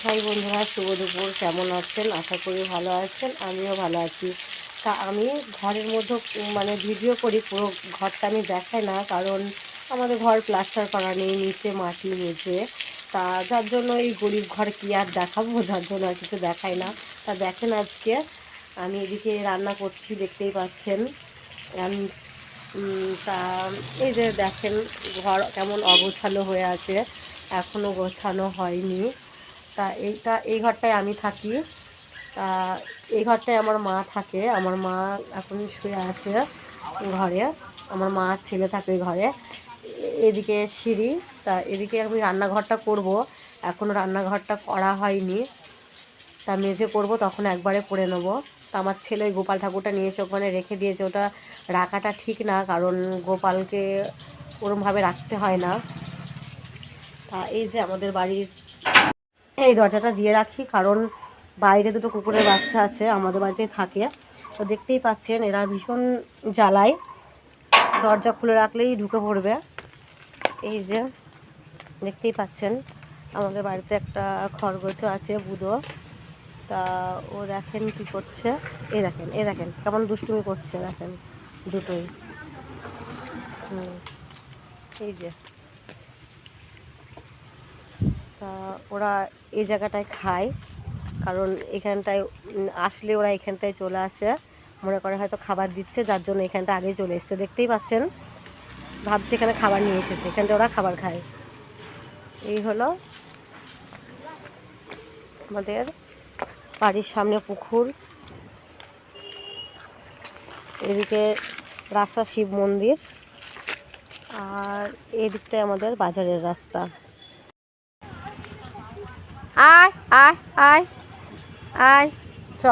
High বন্ধুরা, শুভ দুপুর। কেমন আছেন? আশা করি ভালো আছেন। আমিও ভালো আছি। তা আমি ঘরের মধ্যে ভিডিও করি, পুরো ঘরটা আমি দেখাই না, কারণ আমাদের ঘর প্লাস্টার করা নেই, নিচে মাটি নিচে। তা যার জন্য এই গরিব ঘর কি আর দেখাবো, যার জন্য আর কিছু দেখাই না। তা দেখেন, আজকে আমি এদিকে রান্না করছি, দেখতেই পাচ্ছেন। তা এই যে দেখেন, ঘর কেমন অগোছালো হয়ে আছে, এখনও গোছানো হয়নি। তা এই ঘরটায় আমি থাকি। তা এই ঘরটায় আমার মা থাকে। আমার মা এখন শুয়ে আছে ঘরে। আমার মা ছেলে থাকে ঘরে। এদিকে সিঁড়ি। তা এদিকে আমি রান্নাঘরটা করব, এখনও রান্নাঘরটা করা হয়নি। তা মেঝে করব, তখন একবারে করে নেব। তা আমার ছেলে ওই গোপাল ঠাকুরটা নিয়ে এসে ওখানে রেখে দিয়েছে। ওটা রাখাটা ঠিক না, কারণ গোপালকে ওরমভাবে রাখতে হয় না। তা এই যে আমাদের বাড়ির এই দরজাটা দিয়ে রাখি, কারণ বাইরে দুটো কুকুরের বাচ্চা আছে, আমাদের বাড়িতেই থাকে। তো দেখতেই পাচ্ছেন, এরা ভীষণ জ্বালায়, দরজা খুলে রাখলেই ঢুকে পড়বে। এই যে দেখতেই পাচ্ছেন, আমাদের বাড়িতে একটা খরগোশও আছে, বুধো। তা ও দেখেন কি করছে, এই দেখেন কেমন দুষ্টুমি করছে, দেখেন দুটোই। এই যে, তা ওরা এই জায়গাটায় খায়, কারণ এখানটায় আসলে ওরা এখানটায় চলে আসে, মনে করে হয়তো খাবার দিচ্ছে, যার জন্য এখানটা আগেই চলে এসছে। দেখতেই পাচ্ছেন, ভাবছে এখানে খাবার নিয়ে এসেছে, এখানটা ওরা খাবার খায়। এই হলো আমাদের বাড়ির সামনে পুকুর, এদিকে রাস্তা শিব মন্দির, আর এই দিকটায় আমাদের বাজারের রাস্তা। আয় আয় আয় আয়, চ।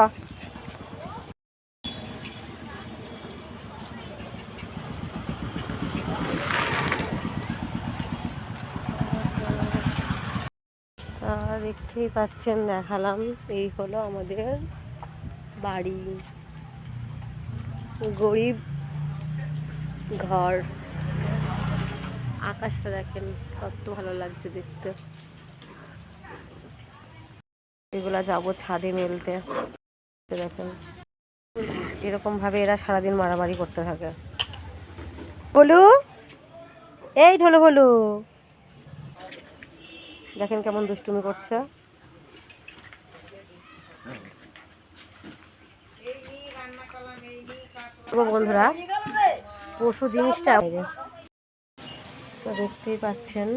তা দেখতেই পাচ্ছেন, দেখালাম। এই হলো আমাদের বাড়ি, গরিব ঘর। আকাশটা দেখেন কত ভালো লাগছে দেখতে। এগুলা যাবো ছাদে মেলতে। দেখেন এরকম ভাবে এরা সারাদিন মারামারি করতে থাকে। বলু, এই ঢোলো বলু, দেখেন কেমন দুষ্টুমি করছে। বন্ধুরা, পশু জিনিসটা তো দেখতেই পাচ্ছেন,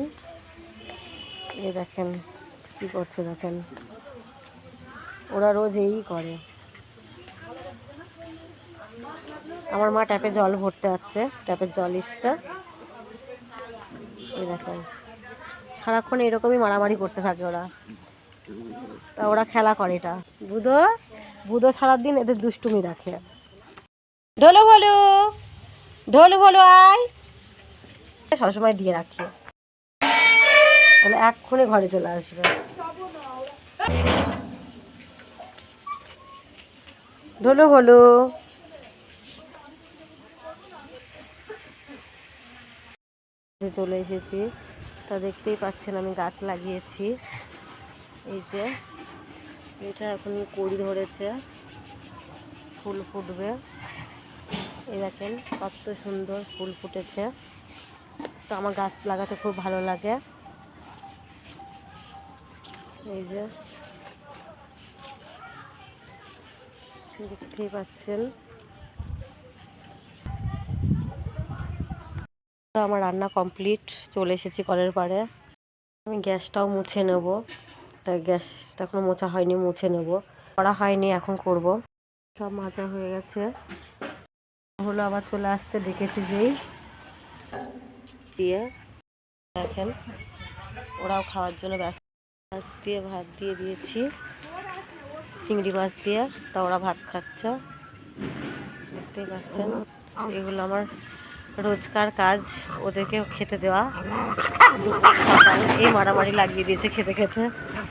এই দেখেন কি করছে, দেখেন ওরা রোজ এই করে। আমার মা ট্যাপে জল ভরতে যাচ্ছে, ট্যাপের জল এসছে। এই দেখেন সারাক্ষণ এরকমই মারামারি করতে থাকে ওরা। তা ওরা খেলা করে, এটা বুধো, বুধো সারাদিন এদের দুষ্টুমি দেখে। ঢোলো বলো, ঢোলো বলো, আয়। সবসময় দিয়ে রাখি, তাহলে এক্ষুনি ঘরে চলে আসবে। ঢোলো বলো, চলে এসেছি। তা দেখতেই পাচ্ছেন, আমি গাছ লাগিয়েছি। এই যে এটা এখন কড়ি ধরেছে, ফুল ফুটবে। এই দেখেন কত সুন্দর ফুল ফুটেছে। তো আমার গাছ লাগাতে খুব ভালো লাগে। এই যে দেখতেই পাচ্ছেন, আমার রান্না কমপ্লিট। চলে এসেছি কলের পাড়ে। আমি গ্যাসটাও মুছে নেব, তাই গ্যাসটা এখনো মোছা হয়নি, মুছে নেব, করা হয়নি, এখন করব। সব মাজা হয়ে গেছে, হলো আবার চলে আসছে, ডেকেছি যেই দিয়ে। দেখেন ওরাও খাওয়ার জন্য ব্যস্ত। মাছ দিয়ে ভাত দিয়ে দিয়েছি, চিংড়ি মাছ দিয়ে। তা ওরা ভাত খাচ্ছে, দেখতেই পাচ্ছেন। এগুলো আমার রোজকার কাজ, ওদেরকে খেতে দেওয়া। দুপুর সকাল এই মারামারি লাগিয়ে দিয়েছে খেতে খেতে,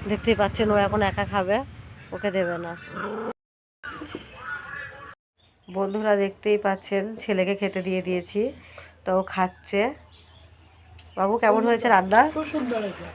দেখতেই পাচ্ছেন। ও এখন একা খাবে, ওকে দেবে না। বন্ধুরা দেখতেই পাচ্ছেন, ছেলেকে খেতে দিয়ে দিয়েছি, তো ও খাচ্ছে। বাবু কেমন হয়েছে রান্না? খুব সুন্দর হয়েছে।